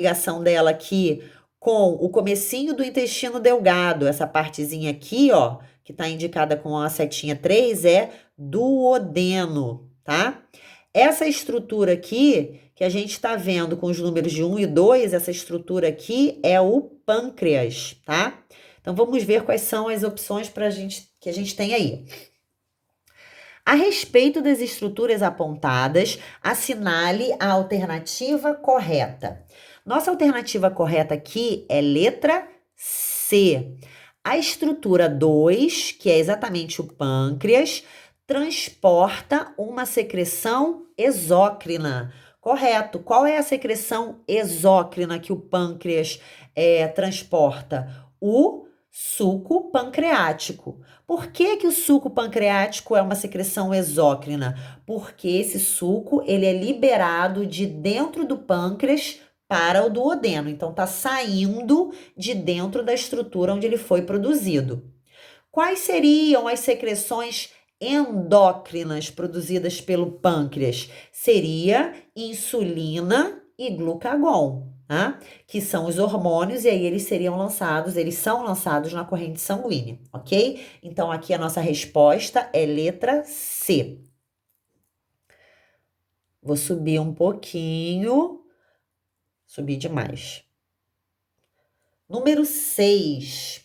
ligação dela aqui com o comecinho do intestino delgado, essa partezinha aqui, ó, que está indicada com a setinha 3, é duodeno, tá? Essa estrutura aqui, que a gente está vendo com os números de 1 e 2, essa estrutura aqui é o pâncreas, tá? Então, vamos ver quais são as opções que a gente tem aí. A respeito das estruturas apontadas, assinale a alternativa correta. Nossa alternativa correta aqui é letra C. A estrutura 2, que é exatamente o pâncreas, transporta uma secreção exócrina. Correto. Qual é a secreção exócrina que o pâncreas transporta? O suco pancreático. Por que que o suco pancreático é uma secreção exócrina? Porque esse suco, ele é liberado de dentro do pâncreas para o duodeno. Então, está saindo de dentro da estrutura onde ele foi produzido. Quais seriam as secreções endócrinas produzidas pelo pâncreas? Seria insulina e glucagon, tá? Que são os hormônios, e aí eles são lançados na corrente sanguínea, ok? Então, aqui a nossa resposta é letra C. Vou subir um pouquinho. Subi demais. Número 6.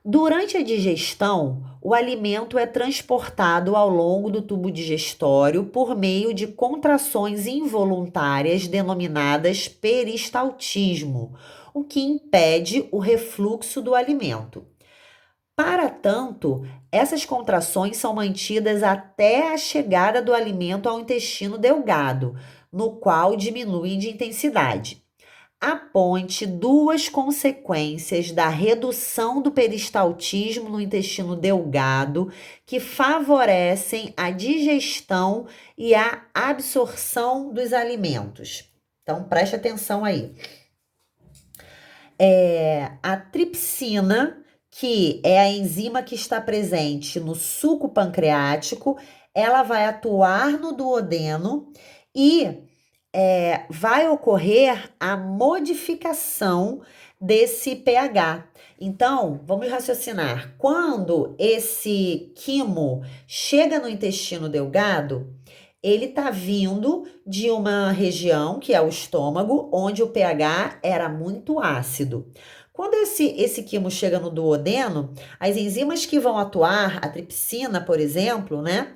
Durante a digestão, o alimento é transportado ao longo do tubo digestório por meio de contrações involuntárias denominadas peristaltismo, o que impede o refluxo do alimento. Para tanto, essas contrações são mantidas até a chegada do alimento ao intestino delgado, no qual diminuem de intensidade. Aponte duas consequências da redução do peristaltismo no intestino delgado que favorecem a digestão e a absorção dos alimentos. Então, preste atenção aí. A tripsina, que é a enzima que está presente no suco pancreático, ela vai atuar no duodeno e vai ocorrer a modificação desse pH. Então, vamos raciocinar. Quando esse quimo chega no intestino delgado, ele está vindo de uma região, que é o estômago, onde o pH era muito ácido. Quando esse quimo chega no duodeno, as enzimas que vão atuar, a tripsina, por exemplo, né?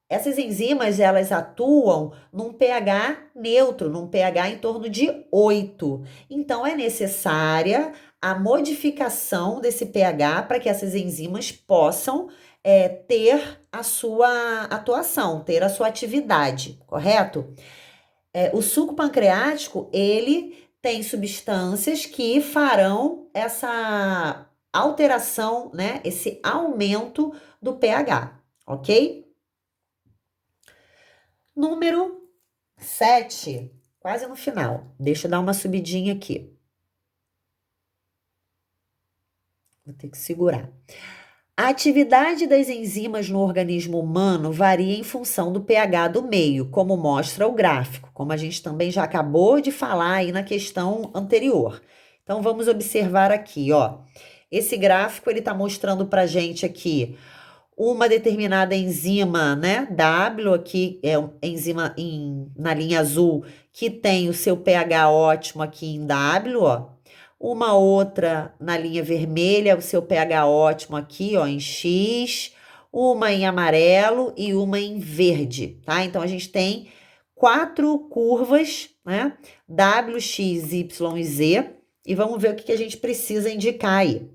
Essas enzimas, elas atuam num pH neutro, num pH em torno de 8. Então, é necessária a modificação desse pH para que essas enzimas possam ter a sua atuação, ter a sua atividade, correto? O suco pancreático, ele tem substâncias que farão essa alteração, né? Esse aumento do pH, ok? Número 7, quase no final. Deixa eu dar uma subidinha aqui. Vou ter que segurar. A atividade das enzimas no organismo humano varia em função do pH do meio, como mostra o gráfico, como a gente também já acabou de falar aí na questão anterior. Então, vamos observar aqui, ó. Esse gráfico, ele está mostrando pra gente aqui uma determinada enzima, né? W aqui é uma enzima na linha azul que tem o seu pH ótimo aqui em W, ó. Uma outra na linha vermelha, o seu pH ótimo aqui, ó, em X. Uma em amarelo e uma em verde, tá? Então, a gente tem 4 curvas, né? W, X, Y e Z. E vamos ver o que a gente precisa indicar aí.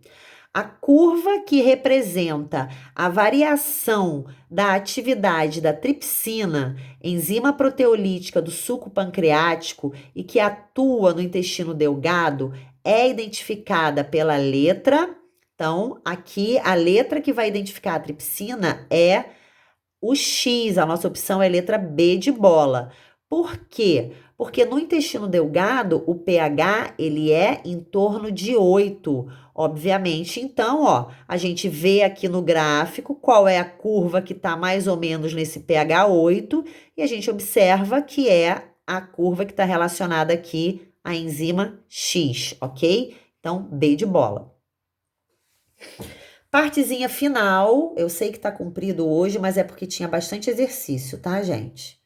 A curva que representa a variação da atividade da tripsina, enzima proteolítica do suco pancreático e que atua no intestino delgado, é identificada pela letra. Então, aqui a letra que vai identificar a tripsina é o X. A nossa opção é a letra B de bola. Por quê? Porque no intestino delgado, o pH, ele é em torno de 8, obviamente. Então, ó, a gente vê aqui no gráfico qual é a curva que está mais ou menos nesse pH 8 e a gente observa que é a curva que está relacionada aqui à enzima X, ok? Então, B de bola. Partezinha final, eu sei que tá comprido hoje, mas é porque tinha bastante exercício, tá, gente?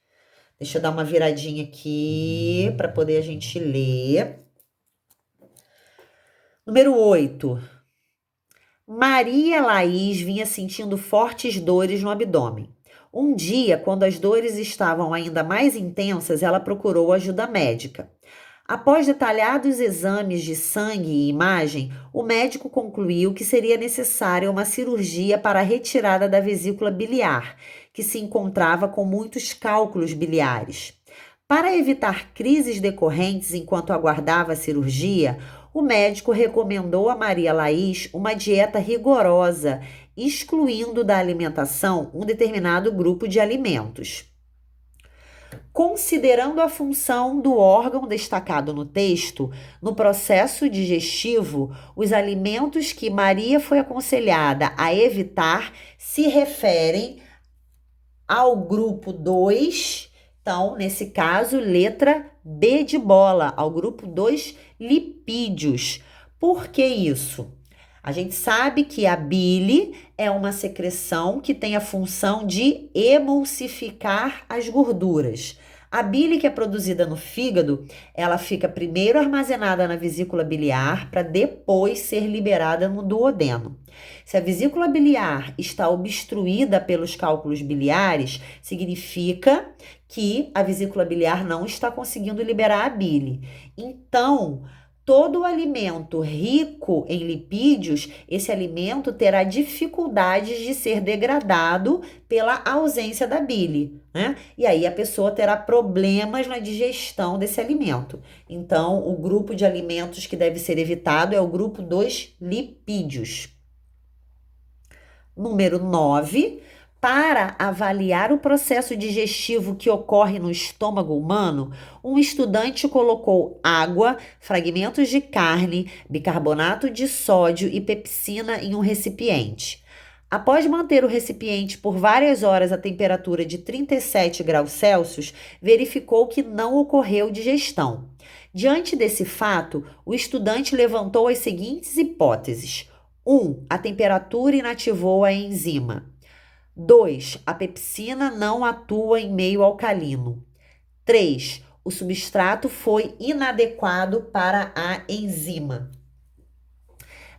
Deixa eu dar uma viradinha aqui para poder a gente ler. Número 8. Maria Laís vinha sentindo fortes dores no abdômen. Um dia, quando as dores estavam ainda mais intensas, ela procurou ajuda médica. Após detalhados exames de sangue e imagem, o médico concluiu que seria necessária uma cirurgia para a retirada da vesícula biliar, que se encontrava com muitos cálculos biliares. Para evitar crises decorrentes enquanto aguardava a cirurgia, o médico recomendou a Maria Laís uma dieta rigorosa, excluindo da alimentação um determinado grupo de alimentos. Considerando a função do órgão destacado no texto, no processo digestivo, os alimentos que Maria foi aconselhada a evitar se referem ao grupo 2, então, nesse caso, letra B de bola, ao grupo 2, lipídios. Por que isso? A gente sabe que a bile é uma secreção que tem a função de emulsificar as gorduras. A bile que é produzida no fígado, ela fica primeiro armazenada na vesícula biliar para depois ser liberada no duodeno. Se a vesícula biliar está obstruída pelos cálculos biliares, significa que a vesícula biliar não está conseguindo liberar a bile. Então, todo alimento rico em lipídios, esse alimento terá dificuldades de ser degradado pela ausência da bile, né? E aí a pessoa terá problemas na digestão desse alimento. Então, o grupo de alimentos que deve ser evitado é o grupo dos lipídios. Número 9. Para avaliar o processo digestivo que ocorre no estômago humano, um estudante colocou água, fragmentos de carne, bicarbonato de sódio e pepsina em um recipiente. Após manter o recipiente por várias horas a temperatura de 37 graus Celsius, verificou que não ocorreu digestão. Diante desse fato, o estudante levantou as seguintes hipóteses. 1. A temperatura inativou a enzima. 2. A pepsina não atua em meio alcalino. 3. O substrato foi inadequado para a enzima.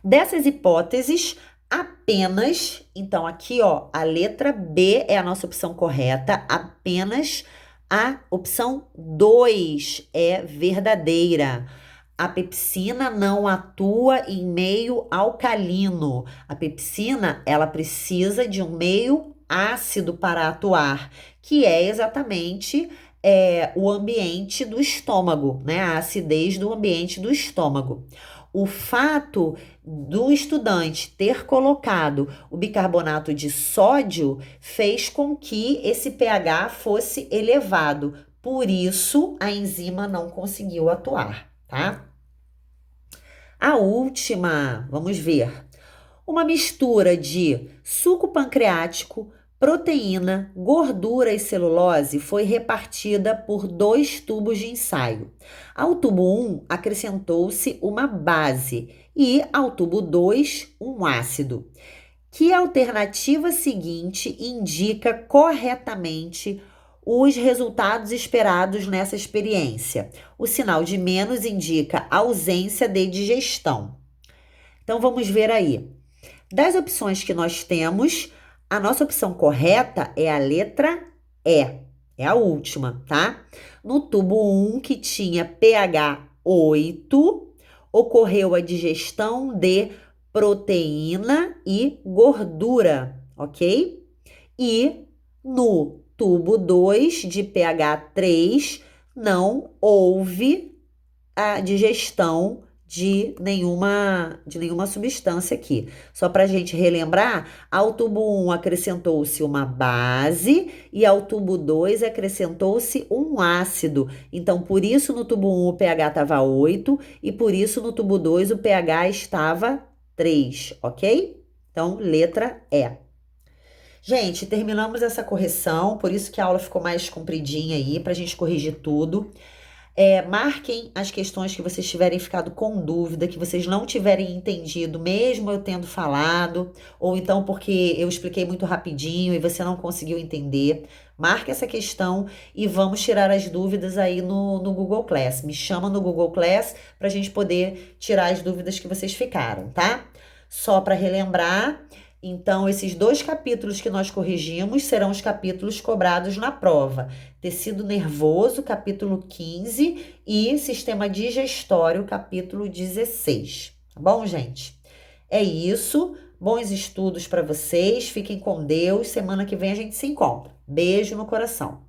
Dessas hipóteses, apenas, então aqui ó, a letra B é a nossa opção correta, apenas a opção 2 é verdadeira. A pepsina não atua em meio alcalino. A pepsina, ela precisa de um meio ácido para atuar, que é exatamente o ambiente do estômago, né? A acidez do ambiente do estômago. O fato do estudante ter colocado o bicarbonato de sódio fez com que esse pH fosse elevado. Por isso, a enzima não conseguiu atuar. Tá? A última, vamos ver. Uma mistura de suco pancreático, proteína, gordura e celulose foi repartida por 2 tubos de ensaio. Ao tubo 1 acrescentou-se uma base e ao tubo 2 um ácido. Que alternativa seguinte indica corretamente os resultados esperados nessa experiência? O sinal de menos indica ausência de digestão. Então, vamos ver aí. Das opções que nós temos, a nossa opção correta é a letra E. É a última, tá? No tubo 1, que tinha pH 8, ocorreu a digestão de proteína e gordura, ok? E no tubo 2 de pH 3, não houve a digestão de nenhuma substância aqui. Só para a gente relembrar, ao tubo 1 acrescentou-se uma base e ao tubo 2 acrescentou-se um ácido. Então, por isso no tubo 1 o pH estava 8 e por isso no tubo 2 o pH estava 3, ok? Então, letra E. Gente, terminamos essa correção, por isso que a aula ficou mais compridinha aí, para a gente corrigir tudo. Marquem as questões que vocês tiverem ficado com dúvida, que vocês não tiverem entendido, mesmo eu tendo falado, ou então porque eu expliquei muito rapidinho e você não conseguiu entender. Marque essa questão e vamos tirar as dúvidas aí no Google Class. Me chama no Google Class para a gente poder tirar as dúvidas que vocês ficaram, tá? Só para relembrar. Então, esses 2 capítulos que nós corrigimos serão os capítulos cobrados na prova. Tecido nervoso, capítulo 15, e sistema digestório, capítulo 16. Tá bom, gente? É isso. Bons estudos para vocês. Fiquem com Deus. Semana que vem a gente se encontra. Beijo no coração.